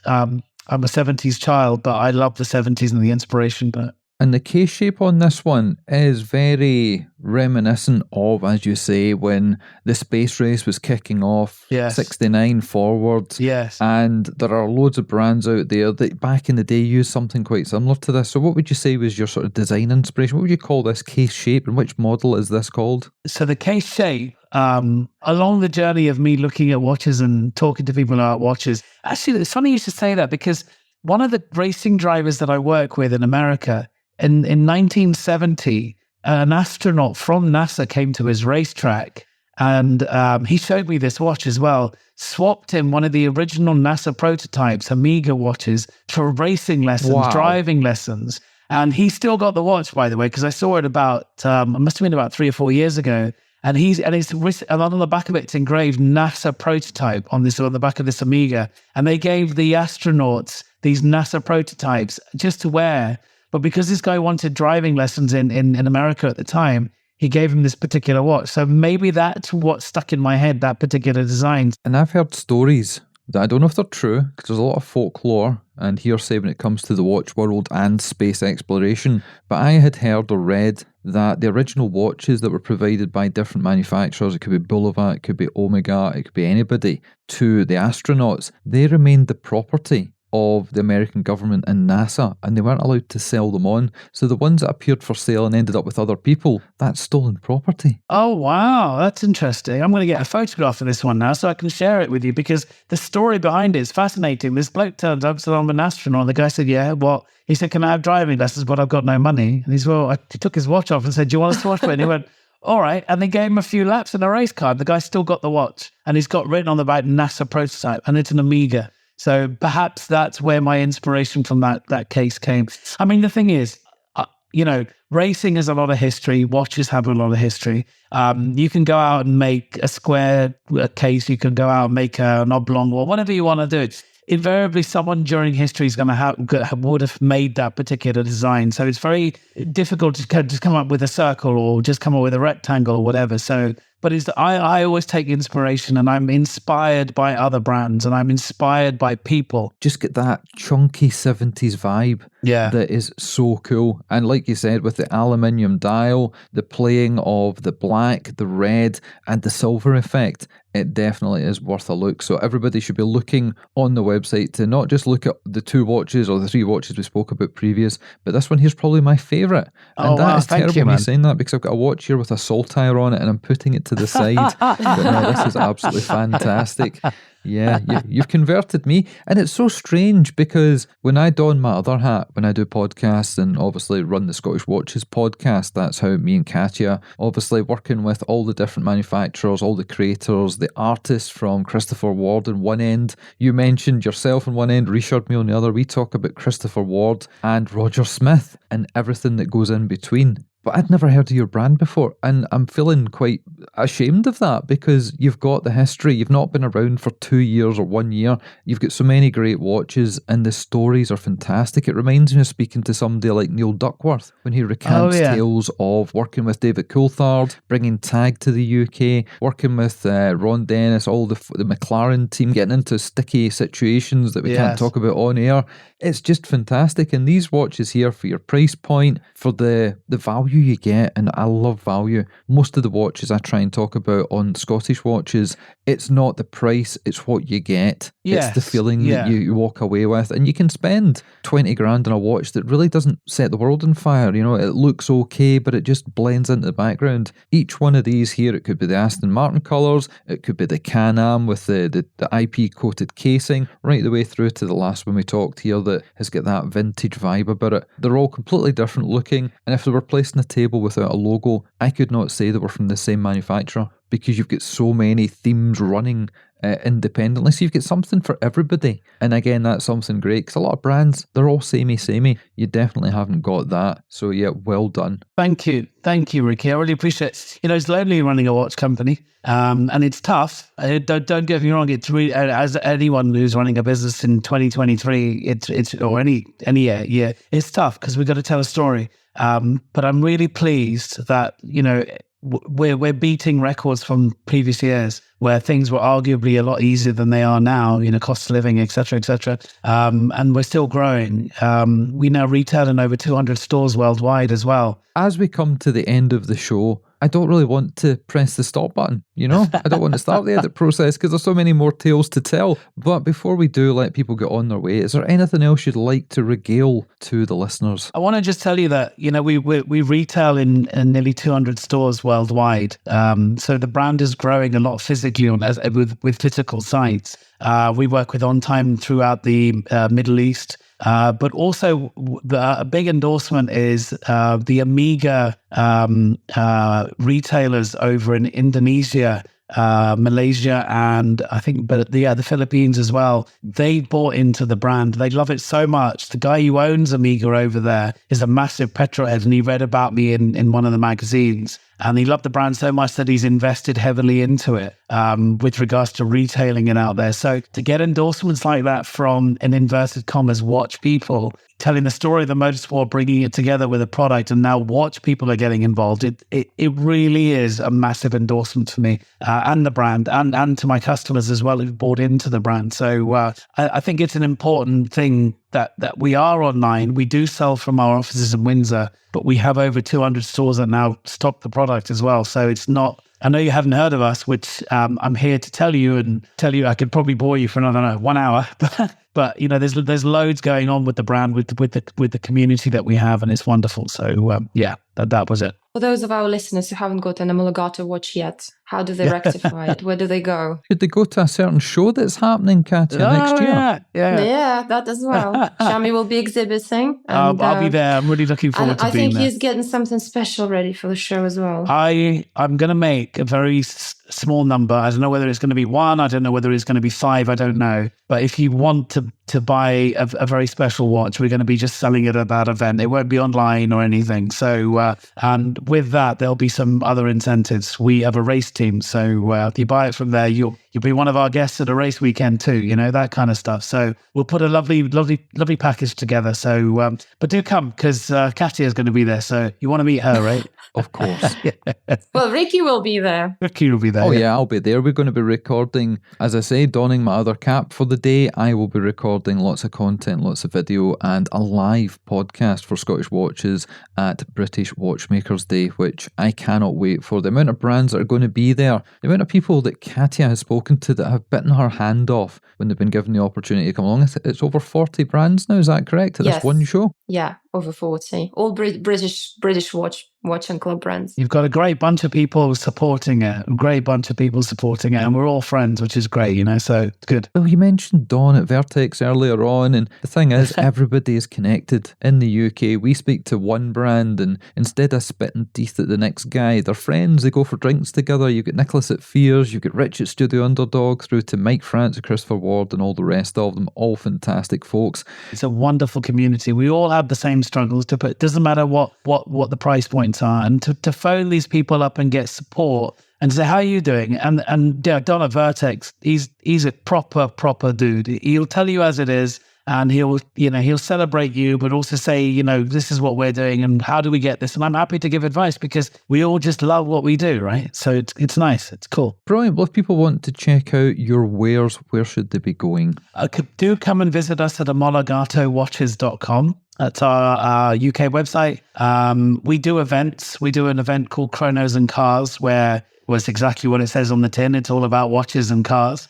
I'm a 70s child, but I love the 70s and the inspiration. But And the case shape on this one is very reminiscent of, as you say, when the space race was kicking off, Yes. 69 forward. yes. And there are loads of brands out there that back in the day used something quite similar to this. So what would you say was your sort of design inspiration? What would you call this case shape, and which model is this called? So the case shape, along the journey of me looking at watches and talking to people about watches, actually, it's funny you should say that, because one of the racing drivers that I work with in America, in 1970, an astronaut from NASA came to his racetrack, and he showed me this watch as well, swapped him one of the original NASA prototypes, Amiga watches, for racing lessons, Wow. driving lessons. And he still got the watch, by the way, because I saw it about, it must have been about 3 or 4 years ago. And on the back of it, it's engraved NASA prototype on the back of this Amiga. And they gave the astronauts these NASA prototypes just to wear. But because this guy wanted driving lessons in America at the time, he gave him this particular watch. So maybe that's what stuck in my head, that particular design. And I've heard stories that I don't know if they're true, because there's a lot of folklore and hearsay when it comes to the watch world and space exploration. But I had heard or read that the original watches that were provided by different manufacturers, it could be Boulevard, it could be Omega, it could be anybody, to the astronauts, they remained the property of the American government and NASA, and they weren't allowed to sell them on. So the ones that appeared for sale and ended up with other people, that's stolen property. Oh, wow. That's interesting. I'm going to get a photograph of this one now so I can share it with you, because the story behind it is fascinating. This bloke turns up, said, I'm an astronaut. The guy said, yeah, well, he said, can I have driving lessons? But I've got no money. And he took his watch off and said, do you want us to watch it? And he went, all right. And they gave him a few laps in a race car. The guy still got the watch, and he's got written on the back NASA prototype, and it's an Amiga. So perhaps that's where my inspiration from that case came. I mean, the thing is, racing has a lot of history. Watches have a lot of history. You can go out and make a square case. You can go out and make an oblong, or whatever you want to do. Invariably, someone during history is would have made that particular design. So it's very difficult to just come up with a circle or just come up with a rectangle or whatever. So, but I always take inspiration, and I'm inspired by other brands, and I'm inspired by people. Just get that chunky 70s vibe. Yeah. That is so cool. And like you said, with the aluminium dial, the playing of the black, the red, and the silver effect, it definitely is worth a look. So everybody should be looking on the website to not just look at the 2 watches or the 3 watches we spoke about previous, but this one here's probably my favourite. And that is terrible me saying that, because I've got a watch here with a saltire on it and I'm putting it to the side. But no, this is absolutely fantastic. Yeah, you've converted me. And it's so strange, because when I don my other hat, when I do podcasts and obviously run the Scottish Watches podcast, that's how me and Katya, obviously working with all the different manufacturers, all the creators, the artists, from Christopher Ward on one end, you mentioned yourself on one end, Richard me on the other, we talk about Christopher Ward and Roger Smith and everything that goes in between. But I'd never heard of your brand before, and I'm feeling quite ashamed of that, because you've got the history. You've not been around for 2 years or 1 year. You've got so many great watches, and the stories are fantastic. It reminds me of speaking to somebody like Neil Duckworth when he recounts tales of working with David Coulthard, bringing TAG to the UK, working with Ron Dennis, all the McLaren team, getting into sticky situations that we can't talk about on air. It's just fantastic. And these watches here, for your price point, for the value you get, and I love value. Most of the watches I try and talk about on Scottish Watches, it's not the price, it's what you get. It's the feeling that you walk away with. And you can spend 20 grand on a watch that really doesn't set the world on fire. You know, it looks okay, but it just blends into the background. Each one of these here, it could be the Aston Martin colours, it could be the Can-Am with the IP coated casing, right the way through to the last one we talked here that has got that vintage vibe about it. They're all completely different looking, and if they were placed on a table without a logo, I could not say they were from the same manufacturer, because you've got so many themes running independently. So you've got something for everybody. And again, that's something great, because a lot of brands, they're all samey. You definitely haven't got that. So yeah, well done. Thank you, Ricky. I really appreciate it. You know, it's lonely running a watch company, and it's tough. Don't get me wrong. It's really, as anyone who's running a business in 2023, it's or any year, it's tough, because we've got to tell a story. But I'm really pleased that, you know, we're beating records from previous years where things were arguably a lot easier than they are now, cost of living, et cetera, et cetera. And we're still growing. We now retail in over 200 stores worldwide as well. As we come to the end of the show, I don't really want to press the stop button, I don't want to start the edit process because there's so many more tales to tell. But before we do let people get on their way, is there anything else you'd like to regale to the listeners? I want to just tell you that, we retail in nearly 200 stores worldwide. So the brand is growing a lot physically with physical sites. We work with On Time throughout the Middle East. But also a big endorsement is the Amiga retailers over in Indonesia, Malaysia, and I think, the Philippines as well. They bought into the brand. They love it so much. The guy who owns Amiga over there is a massive petrolhead, and he read about me in one of the magazines. And he loved the brand so much that he's invested heavily into it with regards to retailing it out there. So to get endorsements like that from, in inverted commas, watch people, telling the story of the motorsport, bringing it together with a product, and now watch people are getting involved, it really is a massive endorsement for me and the brand and to my customers as well who've bought into the brand. So I think it's an important thing that we are online. We do sell from our offices in Windsor, but we have over 200 stores that now stock the product as well. So it's not, I know you haven't heard of us, which I'm here to tell you I could probably bore you for another 1 hour, but there's loads going on with the brand, with the community that we have, and it's wonderful. So that was it. For those of our listeners who haven't got an Omologato watch yet, how do they rectify it? Where do they go? Should they go to a certain show that's happening, Katya, next year? Yeah, that as well. Shami will be exhibiting. And, I'll be there. I'm really looking forward to being there. I think he's getting something special ready for the show as well. I'm going to make a very small number. I don't know whether it's going to be 1. I don't know whether it's going to be 5. I don't know. But if you want to buy a very special watch, we're going to be just selling it at that event. It won't be online or anything. So, and with that, there'll be some other incentives. We have a race team. So if you buy it from there, you'll be one of our guests at a race weekend too, that kind of stuff. So we'll put a lovely package together. So, but do come because Katya is going to be there. So you want to meet her, right? Of course. Well, Ricky will be there. Ricky will be there. Oh yeah, I'll be there. We're going to be recording, as I say, donning my other cap for the day. I will be recording lots of content, lots of video, and a live podcast for Scottish Watches at British Watchmakers Day, which I cannot wait for. The amount of brands that are going to be there, the amount of people that Katya has spoken to that have bitten her hand off when they've been given the opportunity to come along. It's over 40 brands now, is that correct? At this one show? Yeah, over 40. All British watch and club brands. You've got a great bunch of people supporting it, and we're all friends, which is great, so it's good. Well, you mentioned Dawn at Vertex earlier on, and the thing is, everybody is connected in the UK. We speak to one brand, and instead of spitting teeth at the next guy, they're friends, they go for drinks together. You've got Nicholas at Fears, you've got Rich at Studio Underdog, through to Mike France, Christopher Ward, and all the rest of them, all fantastic folks. It's a wonderful community. We all have the same struggles to put. It doesn't matter what the price points are, and to phone these people up and get support and say, how are you doing? And Don at Vertex, he's a proper dude. He'll tell you as it is, and he'll celebrate you, but also say, this is what we're doing and how do we get this? And I'm happy to give advice because we all just love what we do, right? So it's nice. It's cool. Brilliant. Well, if people want to check out your wares, where should they be going? Do come and visit us at omologatowatches.com. That's our UK website. We do events. We do an event called Chronos and Cars where it's exactly what it says on the tin. It's all about watches and cars.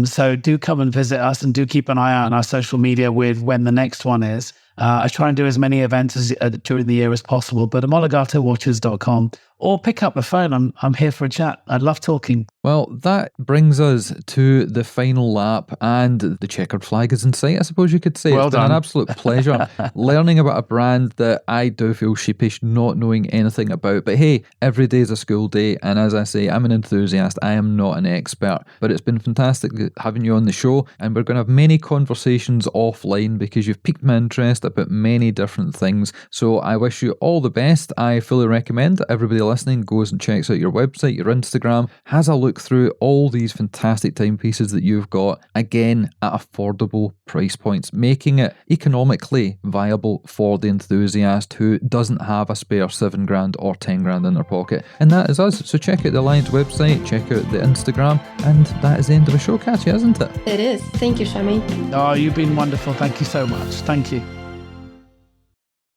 So do come and visit us and do keep an eye out on our social media with when the next one is. I try and do as many events during the year as possible, but omologatowatches.com, or pick up the phone. I'm here for a chat. I love talking. Well, that brings us to the final lap, and the checkered flag is in sight, I suppose you could say. Well it's been done. an absolute pleasure learning about a brand that I do feel sheepish not knowing anything about. But hey, every day is a school day, and as I say, I'm an enthusiast. I am not an expert, but it's been fantastic having you on the show, and we're going to have many conversations offline because you've piqued my interest. podcast about many different things. So I wish you all the best. I fully recommend that everybody listening goes and checks out your website, your Instagram, has a look through all these fantastic timepieces that you've got, again, at affordable price points, making it economically viable for the enthusiast who doesn't have a spare $7,000 or $10,000 in their pocket. And that is us. So check out the Alliance website, check out the Instagram, and that is the end of the show, Katya, isn't it? It is. Thank you, Shami. Oh, you've been wonderful. Thank you so much. Thank you.